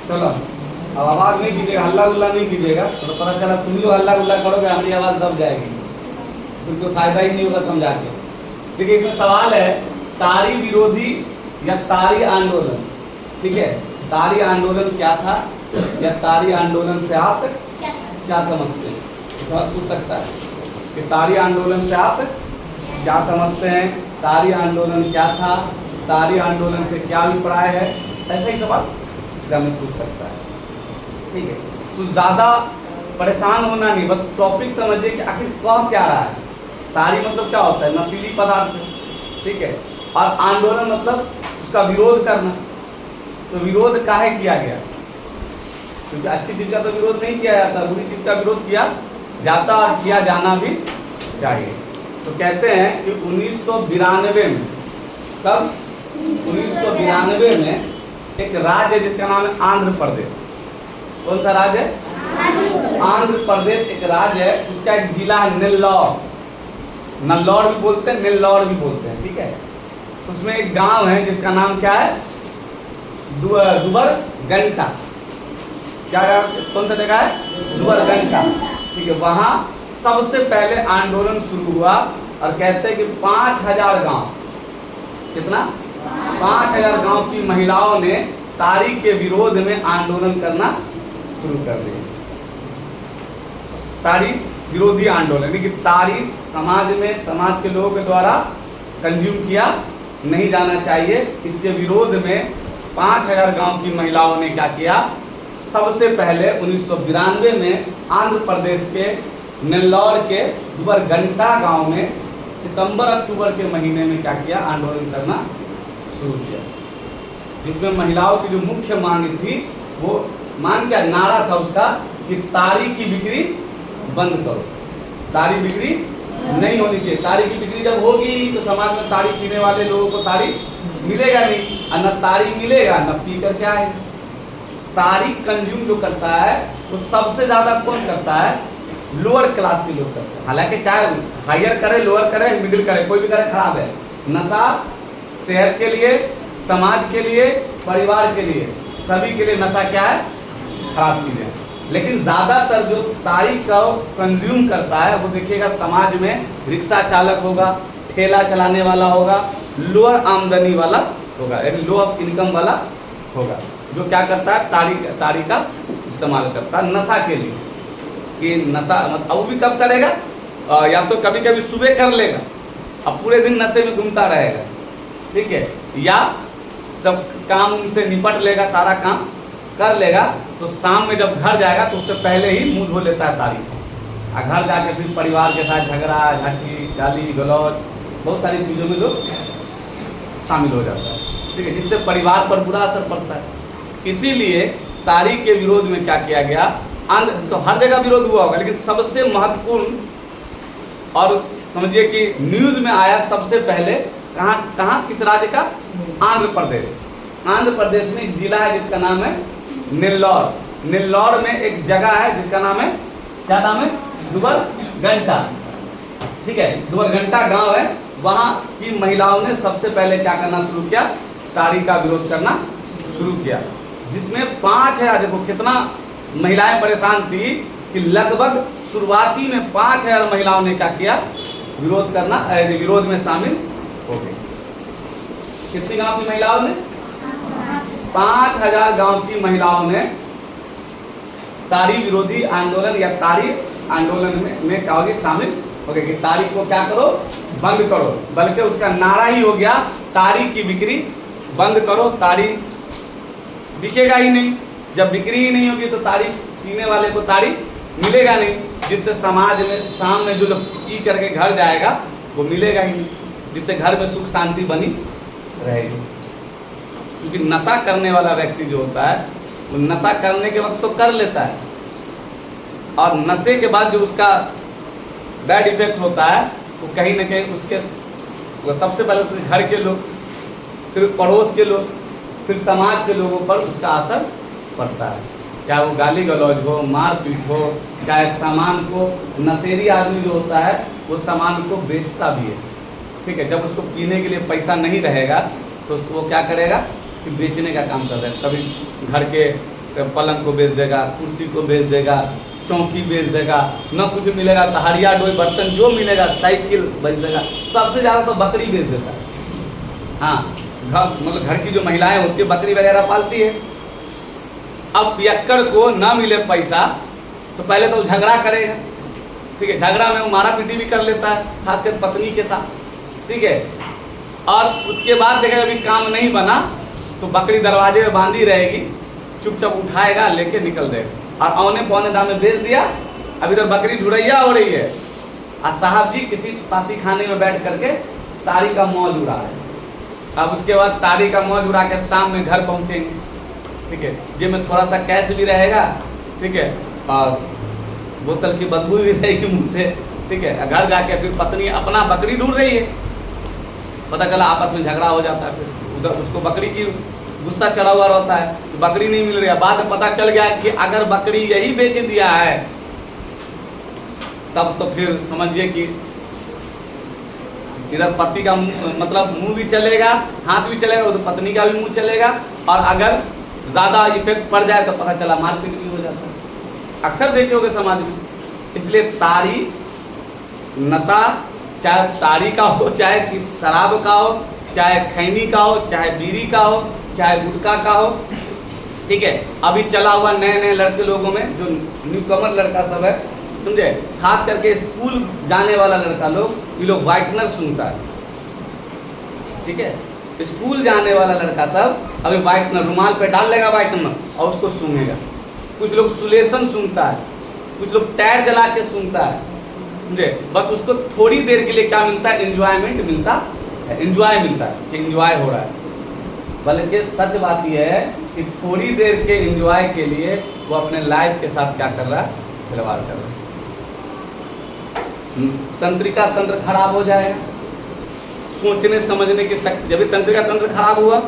चलो अब आवाज़ नहीं कीजिएगा, हल्ला गुल्ला नहीं कीजिएगा, तो पता चला तुम लोग हल्ला गुल्ला करोगे, हमारी आवाज़ दब जाएगी, तुमको फायदा ही नहीं होगा समझा के। देखिए इसमें सवाल है तारी विरोधी या तारी आंदोलन। ठीक है, तारी आंदोलन क्या था या तारी आंदोलन से आप क्या समझते हैं, सवाल पूछ सकता है कि तारी आंदोलन से आप क्या समझते हैं, तारी आंदोलन क्या था, तारी आंदोलन से क्या अभिप्राय है, ऐसा ही सवाल हमें पूछ सकता है। ठीक है, तो ज़्यादा परेशान होना नहीं, बस टॉपिक समझिए कि आखिर कह क्या रहा है। तारी मतलब क्या होता है, नशीली पदार्थ। ठीक है, और आंदोलन मतलब उसका विरोध करना। तो विरोध काहे किया गया, क्योंकि अच्छी चीज़ का तो विरोध नहीं किया जाता, बुरी चीज़ का विरोध किया जाता और किया जाना भी चाहिए। तो कहते हैं कि 1992 में, तब 1992 में एक राज्य है जिसका नाम है आंध्र प्रदेश। कौन सा राज्य है, आंध्र प्रदेश एक राज्य है, उसका एक जिला है नेल्लौर, नल्लौर भी बोलते हैं, नेल्लौर भी बोलते हैं। ठीक है, उसमें एक गांव है जिसका नाम क्या है, दुबरगंटा। क्या कौन सा जगह है, दुबरगंटा। ठीक है, वहाँ सबसे पहले आंदोलन शुरू हुआ और कहते हैं कि 5000 गांव, कितना 5000 गांव की महिलाओं ने तारी के विरोध में आंदोलन करना शुरू कर दिया। तारी विरोधी आंदोलन, लेकिन तारी समाज में, समाज के लोगों के द्वारा कंज्यूम किया नहीं जाना चाहिए, इसके विरोध में 5000 गांव की महिलाओं ने क्या किया, सबसे पहले 1992 में आंध्र प्रदेश के नेल्लौर के दुबरगंटा गांव में सितंबर अक्टूबर के महीने में क्या किया, आंदोलन करना शुरू किया, जिसमें महिलाओं की जो मुख्य मांग थी, वो मांग क्या, नारा था उसका कि तारी की बिक्री बंद करो, तारी बिक्री नहीं होनी चाहिए। तारी की बिक्री जब होगी नहीं तो समाज में तारी पीने वाले लोगों को तारी मिलेगा नहीं, और न तारी मिलेगा न पी कर क्या है। तारी कंज्यूम जो करता है वो सबसे ज़्यादा कौन करता है, लोअर क्लास के लोग करते हैं। हालांकि चाहे हायर करे, लोअर करे, मिडिल करे, कोई भी करे, खराब है। नशा सेहत के लिए, समाज के लिए, परिवार के लिए, सभी के लिए नशा क्या है, खराब चीज़ है। लेकिन ज़्यादातर जो तारी को कंज्यूम करता है वो देखिएगा समाज में रिक्शा चालक होगा, ठेला चलाने वाला होगा, लोअर आमदनी वाला होगा, यानी लो ऑफ इनकम वाला होगा, जो क्या करता है, तारी का इस्तेमाल करता है नशा के लिए। कि नशा मतलब वो भी कब करेगा, या तो कभी कभी सुबह कर लेगा, अब पूरे दिन नशे में घूमता रहेगा। ठीक है, या सब काम से निपट लेगा, सारा काम कर लेगा, तो शाम में जब घर जाएगा तो उससे पहले ही मुंह धो लेता है तारी, और घर जाके फिर परिवार के साथ झगड़ा झाटी गाली गलौज बहुत सारी चीज़ों में जो शामिल हो जाता है। ठीक है, जिससे परिवार पर बुरा असर पड़ता है। इसीलिए तारी के विरोध में क्या किया गया, तो हर जगह विरोध हुआ होगा, लेकिन सबसे महत्वपूर्ण और समझिए कि न्यूज़ में आया सबसे पहले कहाँ किस राज्य का, आंध्र प्रदेश। आंध्र प्रदेश में एक जिला है जिसका नाम है नेल्लौर। नेल्लौर में एक जगह है जिसका नाम है, क्या नाम है, दुबरगंटा। ठीक है, दुबरगंटा गांव है, वहाँ की महिलाओं ने सबसे पहले क्या करना शुरू किया, तारी का विरोध करना शुरू किया, जिसमें 5000, देखो कितना महिलाएं परेशान थी कि लगभग शुरुआती में 5000 महिलाओं ने क्या किया, विरोध करना, विरोध में शामिल हो गई। कितनी गांव की महिलाओं ने, 5000 गांव की महिलाओं ने तारी विरोधी आंदोलन या तारी आंदोलन में क्या होगी, शामिल हो गए कि तारी को क्या करो, बंद करो। बल्कि उसका नारा ही हो गया, तारी की बिक्री बंद करो, तारी बिकेगा ही नहीं, जब बिक्री ही नहीं होगी तो तारी पीने वाले को तारी मिलेगा नहीं, जिससे समाज में शाम में जो लोग पी करके घर जाएगा वो मिलेगा ही नहीं, जिससे घर में सुख शांति बनी रहेगी। क्योंकि नशा करने वाला व्यक्ति जो होता है वो नशा करने के वक्त तो कर लेता है, और नशे के बाद जो उसका बैड इफेक्ट होता है वो कहीं ना कहीं उसके, वो सबसे पहले तो घर के लोग, फिर पड़ोस के लोग, फिर समाज के लोगों पर उसका असर पड़ता है। चाहे वो गाली गलौज हो, मारपीट हो, चाहे सामान को, नशेड़ी आदमी जो होता है वो सामान को बेचता भी है। ठीक है, जब उसको पीने के लिए पैसा नहीं रहेगा तो वो क्या करेगा कि बेचने का काम करता है। कभी घर के पलंग को बेच देगा, कुर्सी को बेच देगा, चौकी बेच देगा, न कुछ मिलेगा तो हड़िया डोई बर्तन जो मिलेगा, साइकिल बेच देगा। सबसे ज़्यादा तो बकरी बेच देता है। हाँ, मतलब घर की जो महिलाएं होती है बकरी वगैरह पालती है। अब पियक्कड़ को ना मिले पैसा तो पहले तो झगड़ा करेगा, ठीक है, झगड़ा में वो मारा पीटी भी कर लेता है, खासकर पत्नी के साथ, ठीक है। और उसके बाद देखा अभी काम नहीं बना तो बकरी दरवाजे में बांधी रहेगी, चुपचाप उठाएगा, लेके निकल देगा और औने पौने दाम में बेच दिया। अभी तो बकरी झुरैया हो रही है और साहब जी किसी पासी खाने में बैठ करके तारी का मौज उड़ा रहे हैं। अब उसके बाद तारी का मौज उड़ा के शाम में घर पहुँचेंगे, ठीक है, जेब में थोड़ा सा कैश भी रहेगा, ठीक है, और बोतल की बदबू भी रहेगी मुँह से, ठीक है। घर जाके फिर पत्नी अपना बकरी ढूंढ रही है, पता चला आपस में झगड़ा हो जाता है, फिर उधर उसको बकरी की गुस्सा चढ़ा हुआ रहता है, तो बकरी नहीं मिल रही है। बाद में पता चल गया कि अगर बकरी यही बेच दिया है तब तो फिर समझिए कि इधर पति का मतलब मुंह भी चलेगा, हाथ भी चलेगा, उधर पत्नी का भी मुंह चलेगा, और अगर ज़्यादा इफेक्ट पड़ जाए तो पता चला मारपीट भी हो जाता है। अक्सर देखे होंगे समाज में। इसलिए तारी नशा, चाहे तारी का हो, चाहे कि शराब का हो, चाहे खैनी का हो, चाहे बीड़ी का हो, चाहे गुटखा का हो, ठीक है। अभी चला हुआ नए नए लड़के लोगों में जो न्यू कमर लड़का सब है, समझे, खास करके स्कूल जाने वाला लड़का लोग, ये लोग वाइटनर सुनता है, ठीक है। स्कूल जाने वाला लड़का सब अभी वाइटनर रुमाल पे डाल लेगा वाइटनर और उसको सूंघेगा। कुछ लोग सुलेशन सुनता है, कुछ लोग टायर जला के सुनता है, समझे। बस उसको थोड़ी देर के लिए क्या मिलता है, एंजॉयमेंट मिलता है, एंजॉय मिलता है कि एंजॉय हो रहा है। बल्कि सच बात यह है कि थोड़ी देर के एंजॉय के लिए वो अपने लाइफ के साथ क्या कर रहा है, खिलवाड़ कर रहा है। तंत्रिका तंत्र खराब हो जाएगा, सोचने समझने की शक्ति, जब भी तंत्रिका तंत्र खराब हुआ,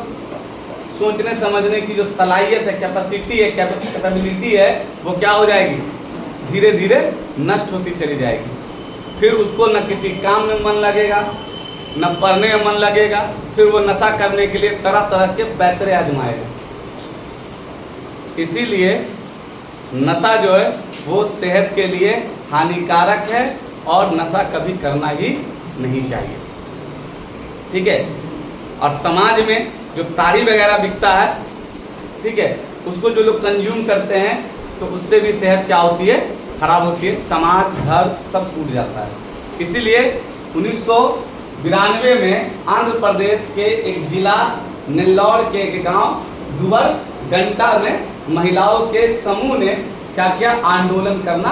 सोचने समझने की जो सलाहियत है, कैपेसिटी है, कैपेबिलिटी है, वो क्या हो जाएगी, धीरे धीरे नष्ट होती चली जाएगी। फिर उसको न किसी काम में मन लगेगा, न पढ़ने में मन लगेगा, फिर वो नशा करने के लिए तरह तरह के पैतरे आजमाएगा। इसीलिए नशा जो है वो सेहत के लिए हानिकारक है और नशा कभी करना ही नहीं चाहिए, ठीक है। और समाज में जो तारी वगैरह बिकता है, ठीक है, उसको जो लोग कंज्यूम करते हैं तो उससे भी सेहत क्या होती है, खराब होती है, समाज घर सब टूट जाता है। इसीलिए 1992 में आंध्र प्रदेश के एक जिला नेल्लौर के एक गांव दुबर घंटा में महिलाओं के समूह ने क्या किया, आंदोलन करना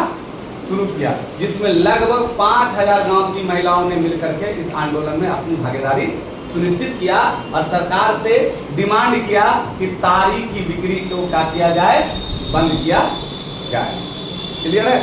शुरू किया, जिसमें लगभग 5000 गांव की महिलाओं ने मिलकर के इस आंदोलन में अपनी भागीदारी सुनिश्चित किया और सरकार से डिमांड किया कि तारी की बिक्री को क्या किया जाए, बंद किया जाए। क्लियर है।